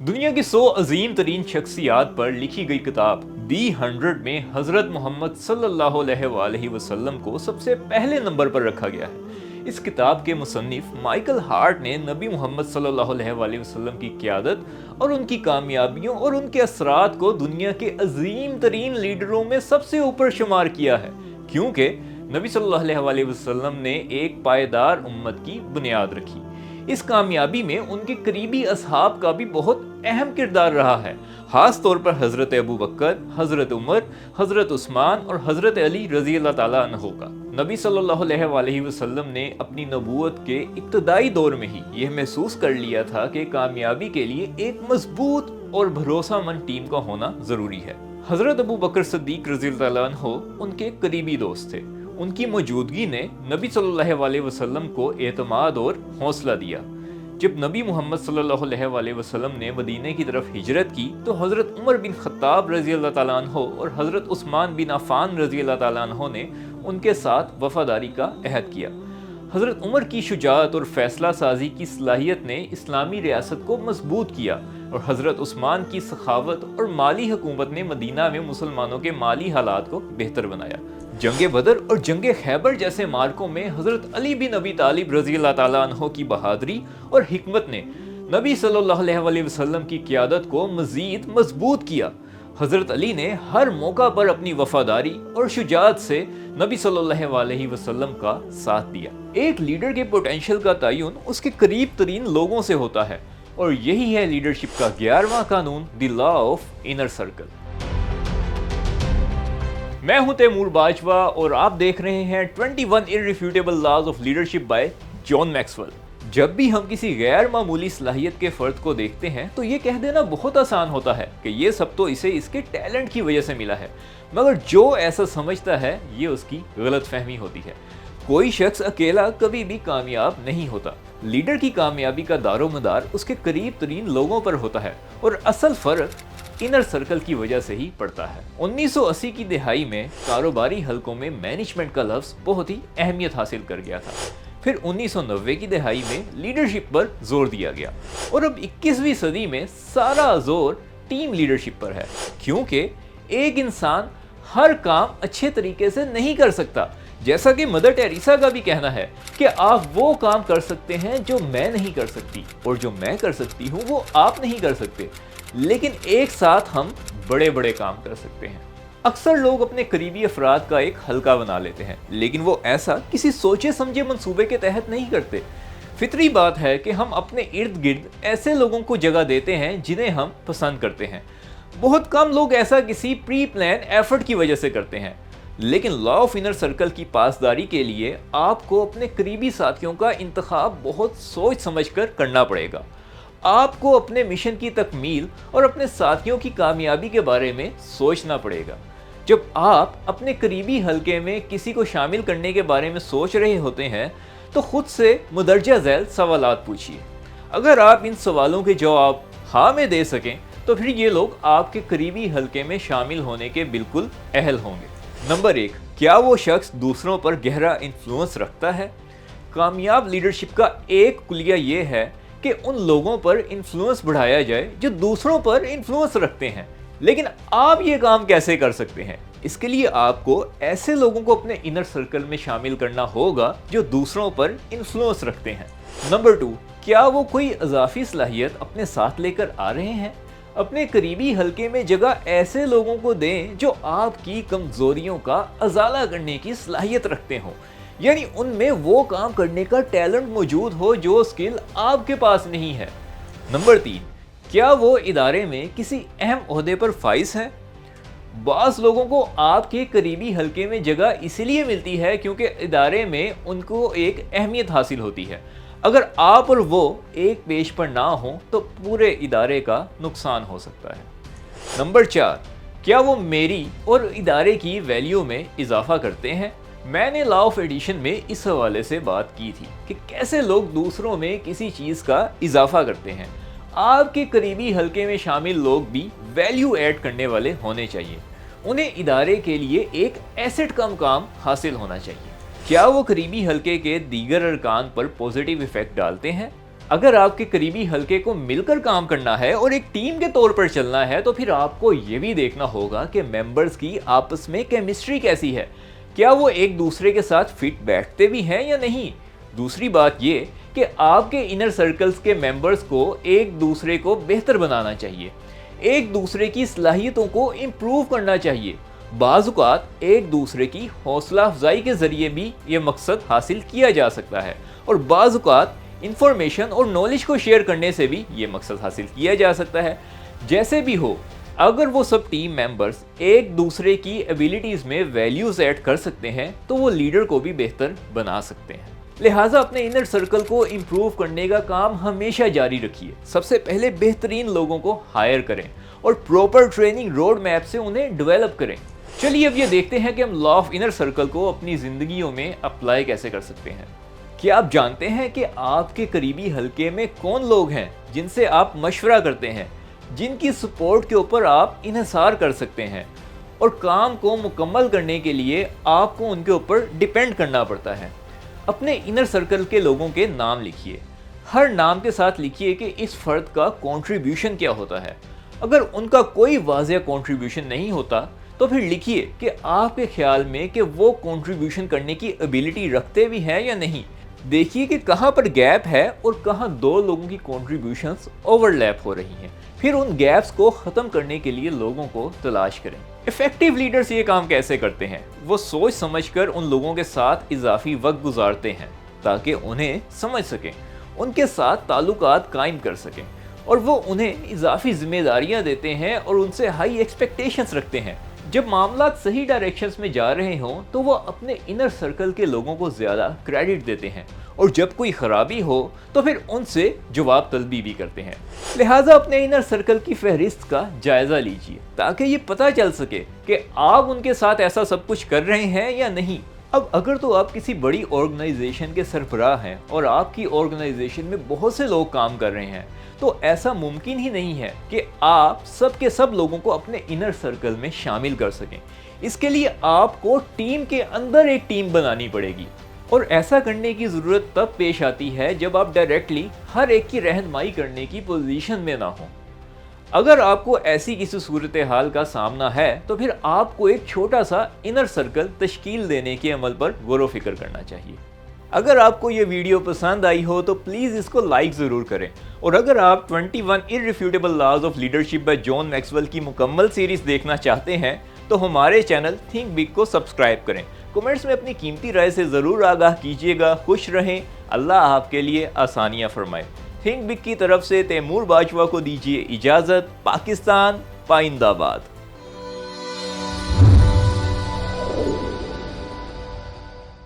दुनिया की 100 अजीम तरीन शख्सियात पर लिखी गई किताब दी 100 में हजरत मोहम्मद सल्लल्लाहु अलैहि वसल्लम को सबसे पहले नंबर पर रखा गया है। इस किताब के मुसन्निफ माइकल हार्ट ने नबी मोहम्मद सल्लल्लाहु अलैहि वसल्लम की क़यादत और उनकी कामयाबियों और उनके असरात को दुनिया के अजीम तरीन लीडरों में सबसे ऊपर शुमार किया है, क्योंकि नबी सल्लल्लाहु अलैहि वसल्लम ने एक पायदार उम्मत की बुनियाद रखी। इस कामयाबी में उनके करीबी असहाब का भी बहुत अहम किरदार रहा है, खास तौर पर हजरत अबू बकर, हजरत उमर, हजरत उस्मान और हजरत अली रजी अल्लाह ताला अन्हु का। नबी सल्लल्लाहु अलैहि वसल्लम ने अपनी नबूवत के इब्तदाई दौर में ही यह महसूस कर लिया था कि कामयाबी के लिए एक मजबूत और भरोसामंद टीम का होना जरूरी है। हजरत अबू बकर सिद्दीक रजी अल्लाह ताला अन्हु उनके करीबी दोस्त थे। उनकी मौजूदगी ने नबी सल्लल्लाहु अलैहि वसल्लम को एतमाद और हौसला दिया। जब नबी मोहम्मद सल्लल्लाहु अलैहि वसल्लम ने मदीने की तरफ हिजरत की तो हज़रत उमर बिन खत्ताब रज़ी अल्लाह ताला अन्हो और हज़रत उस्मान बिन अफ़ान रज़ी अल्लाह ताला अन्हो ने उनके साथ वफादारी का अहद किया। हज़रत उमर की शुजाअत और फैसला साजी की सलाहियत ने इस्लामी रियासत को मजबूत किया और हज़रत उस्मान की सखावत और माली हुकूमत ने मदीना में मुसलमानों के माली हालात को बेहतर बनाया। जंगे बदर और जंगे खैबर जैसे मार्कों में हज़रत अली बिन अबी तालिब रज़ी अल्लाह ताला अन्हो की बहादुरी और हिकमत ने नबी सल्लल्लाहु अलैहि वसल्लम की क़यादत को मज़ीद मजबूत किया। हज़रत अली ने हर मौका पर अपनी वफादारी और शुजाअत से नबी सल्लल्लाहु अलैहि वसल्लम का साथ दिया। एक लीडर के पोटेंशियल का तयन उसके करीब तरीन लोगों से होता है और यही है लीडरशिप का 11वां कानून, the law of inner circle. मैं हूं तैमूर बाजवा और आप देख रहे हैं 21 irrefutable laws of leadership by John Maxwell. जब भी हम किसी गैर मामूली सलाहियत के फर्द को देखते हैं तो ये कह देना बहुत आसान होता है कि ये सब तो इसे इसके टैलेंट की वजह से मिला है, मगर जो ऐसा समझता है ये उसकी गलतफहमी होती है। कोई शख्स अकेला कभी भी कामयाब नहीं होता। लीडर की कामयाबी का दारोमदार उसके करीब तरीन लोगों पर होता है और असल फर्क इनर सर्कल की वजह से ही पड़ता है। 1980 की दिहाई में कारोबारी हलकों में मैनेजमेंट का लफ्ज़ बहुत ही अहमियत हासिल कर गया था। फिर 1990 की दिहाई में लीडरशिप पर जोर दिया गया और अब 21वीं सदी में सारा जोर टीम लीडरशिप पर है, क्योंकि एक इंसान हर काम अच्छे तरीके से नहीं कर सकता। जैसा कि मदर टेरेसा का भी कहना है कि आप वो काम कर सकते हैं जो मैं नहीं कर सकती और जो मैं कर सकती हूँ वो आप नहीं कर सकते, लेकिन एक साथ हम बड़े बड़े काम कर सकते हैं। अक्सर लोग अपने करीबी अफराद का एक हल्का बना लेते हैं, लेकिन वो ऐसा किसी सोचे समझे मंसूबे के तहत नहीं करते। फितरी बात है कि हम अपने इर्द गिर्द ऐसे लोगों को जगह देते हैं जिन्हें हम पसंद करते हैं। बहुत कम लोग ऐसा किसी प्री प्लान एफर्ट की वजह से करते हैं, लेकिन लॉ ऑफ इनर सर्कल की पासदारी के लिए आपको अपने करीबी साथियों का इंतखाब बहुत सोच समझ कर करना पड़ेगा। आपको अपने मिशन की तकमील और अपने साथियों की कामयाबी के बारे में सोचना पड़ेगा। जब आप अपने करीबी हलके में किसी को शामिल करने के बारे में सोच रहे होते हैं तो खुद से मुदर्जा झैल सवालात पूछिए। अगर आप इन सवालों के जवाब हाँ में दे सकें तो फिर ये लोग आपके करीबी हलके में शामिल होने के बिल्कुल अहल होंगे। नंबर 1, क्या वो शख्स दूसरों पर गहरा इन्फ्लुएंस रखता है? कामयाब लीडरशिप का एक कुलिया ये है कि उन लोगों पर इन्फ्लुएंस बढ़ाया जाए जो दूसरों पर इन्फ्लुएंस रखते हैं। लेकिन आप ये काम कैसे कर सकते हैं? इसके लिए आपको ऐसे लोगों को अपने इनर सर्कल में शामिल करना होगा जो दूसरों पर इन्फ्लुएंस रखते हैं। नंबर 2, क्या वो कोई इजाफी सलाहियत अपने साथ लेकर आ रहे हैं? अपने करीबी हलके में जगह ऐसे लोगों को दें जो आपकी कमजोरियों का अजाला करने की सलाहियत रखते हों, यानी उनमें वो काम करने का टैलेंट मौजूद हो जो स्किल आपके पास नहीं है। नंबर 3, क्या वो इदारे में किसी अहम ओहदे पर फाइज है? बाज़ लोगों को आपके करीबी हलके में जगह इसलिए मिलती है क्योंकि इदारे में उनको एक अहमियत हासिल होती है। अगर आप और वो एक पेज पर ना हो तो पूरे इदारे का नुकसान हो सकता है। नंबर 4, क्या वो मेरी और इदारे की वैल्यू में इजाफा करते हैं? मैंने लॉ ऑफ एडिशन में इस हवाले से बात की थी कि कैसे लोग दूसरों में किसी चीज़ का इजाफा करते हैं। आपके करीबी हलके में शामिल लोग भी वैल्यू ऐड करने वाले होने चाहिए। उन्हें इदारे के लिए एक एसेट का मुकाम हासिल होना चाहिए। क्या वो करीबी हलके के दीगर अरकान पर पॉजिटिव इफेक्ट डालते हैं? اگر آپ کے قریبی حلقے کو مل کر کام کرنا ہے اور ایک ٹیم کے طور پر چلنا ہے تو پھر آپ کو یہ بھی دیکھنا ہوگا کہ ممبرز کی آپس میں کیمسٹری کیسی ہے، کیا وہ ایک دوسرے کے ساتھ فٹ بیٹھتے بھی ہیں یا نہیں۔ دوسری بات یہ کہ آپ کے انر سرکلز کے ممبرز کو ایک دوسرے کو بہتر بنانا چاہیے، ایک دوسرے کی صلاحیتوں کو امپروو کرنا چاہیے۔ بعض اوقات ایک دوسرے کی حوصلہ افزائی کے ذریعے بھی یہ مقصد حاصل کیا جا سکتا ہے، اور بعض اوقات انفارمیشن اور نالج کو شیئر کرنے سے بھی یہ مقصد حاصل کیا جا سکتا ہے۔ جیسے بھی ہو، اگر وہ سب ٹیم ممبرز ایک دوسرے کی ایبیلٹیز میں ویلیوز ایڈ کر سکتے ہیں تو وہ لیڈر کو بھی بہتر بنا سکتے ہیں۔ لہٰذا اپنے انر سرکل کو امپروو کرنے کا کام ہمیشہ جاری رکھیے۔ سب سے پہلے بہترین لوگوں کو ہائر کریں اور پراپر ٹریننگ روڈ میپ سے انہیں ڈیولپ کریں۔ چلیے اب یہ دیکھتے ہیں کہ ہم لا آف انر سرکل کو اپنی زندگیوں میں اپلائی کیسے کر سکتے ہیں۔ کیا آپ جانتے ہیں کہ آپ کے قریبی حلقے میں کون لوگ ہیں جن سے آپ مشورہ کرتے ہیں، جن کی سپورٹ کے اوپر آپ انحصار کر سکتے ہیں، اور کام کو مکمل کرنے کے لیے آپ کو ان کے اوپر ڈیپینڈ کرنا پڑتا ہے؟ اپنے انر سرکل کے لوگوں کے نام لکھیے۔ ہر نام کے ساتھ لکھیے کہ اس فرد کا کنٹریبیوشن کیا ہوتا ہے۔ اگر ان کا کوئی واضح کنٹریبیوشن نہیں ہوتا تو پھر لکھیے کہ آپ کے خیال میں کہ وہ کنٹریبیوشن کرنے کی ایبیلٹی رکھتے بھی ہیں یا نہیں۔ دیکھیے کہ کہاں پر گیپ ہے اور کہاں دو لوگوں کی کنٹریبیوشنز اوور لیپ ہو رہی ہیں، پھر ان گیپس کو ختم کرنے کے لیے لوگوں کو تلاش کریں۔ افیکٹو لیڈرز یہ کام کیسے کرتے ہیں؟ وہ سوچ سمجھ کر ان لوگوں کے ساتھ اضافی وقت گزارتے ہیں تاکہ انہیں سمجھ سکیں، ان کے ساتھ تعلقات قائم کر سکیں، اور وہ انہیں اضافی ذمہ داریاں دیتے ہیں اور ان سے ہائی ایکسپیکٹیشنز رکھتے ہیں۔ جب معاملات صحیح ڈائریکشنز میں جا رہے ہوں تو وہ اپنے انر سرکل کے لوگوں کو زیادہ کریڈٹ دیتے ہیں، اور جب کوئی خرابی ہو تو پھر ان سے جواب طلبی بھی کرتے ہیں۔ لہٰذا اپنے انر سرکل کی فہرست کا جائزہ لیجیے تاکہ یہ پتہ چل سکے کہ آپ ان کے ساتھ ایسا سب کچھ کر رہے ہیں یا نہیں۔ اب اگر تو آپ کسی بڑی آرگنائزیشن کے سربراہ ہیں اور آپ کی آرگنائزیشن میں بہت سے لوگ کام کر رہے ہیں تو ایسا ممکن ہی نہیں ہے کہ آپ سب کے سب لوگوں کو اپنے انر سرکل میں شامل کر سکیں۔ اس کے لیے آپ کو ٹیم کے اندر ایک ٹیم بنانی پڑے گی، اور ایسا کرنے کی ضرورت تب پیش آتی ہے جب آپ ڈائریکٹلی ہر ایک کی رہنمائی کرنے کی پوزیشن میں نہ ہوں۔ اگر آپ کو ایسی کسی صورتحال کا سامنا ہے تو پھر آپ کو ایک چھوٹا سا انر سرکل تشکیل دینے کے عمل پر غور و فکر کرنا چاہیے۔ اگر آپ کو یہ ویڈیو پسند آئی ہو تو پلیز اس کو لائک ضرور کریں، اور اگر آپ 21 Irrefutable Laws of Leadership by John Maxwell کی مکمل سیریز دیکھنا چاہتے ہیں تو ہمارے چینل تھنک بگ کو سبسکرائب کریں۔ کمنٹس میں اپنی قیمتی رائے سے ضرور آگاہ کیجیے گا۔ خوش رہیں، اللہ آپ کے لیے آسانیاں فرمائے۔ تھنک بگ کی طرف سے تیمور باجوہ کو دیجیے اجازت۔ پاکستان پائندہ باد۔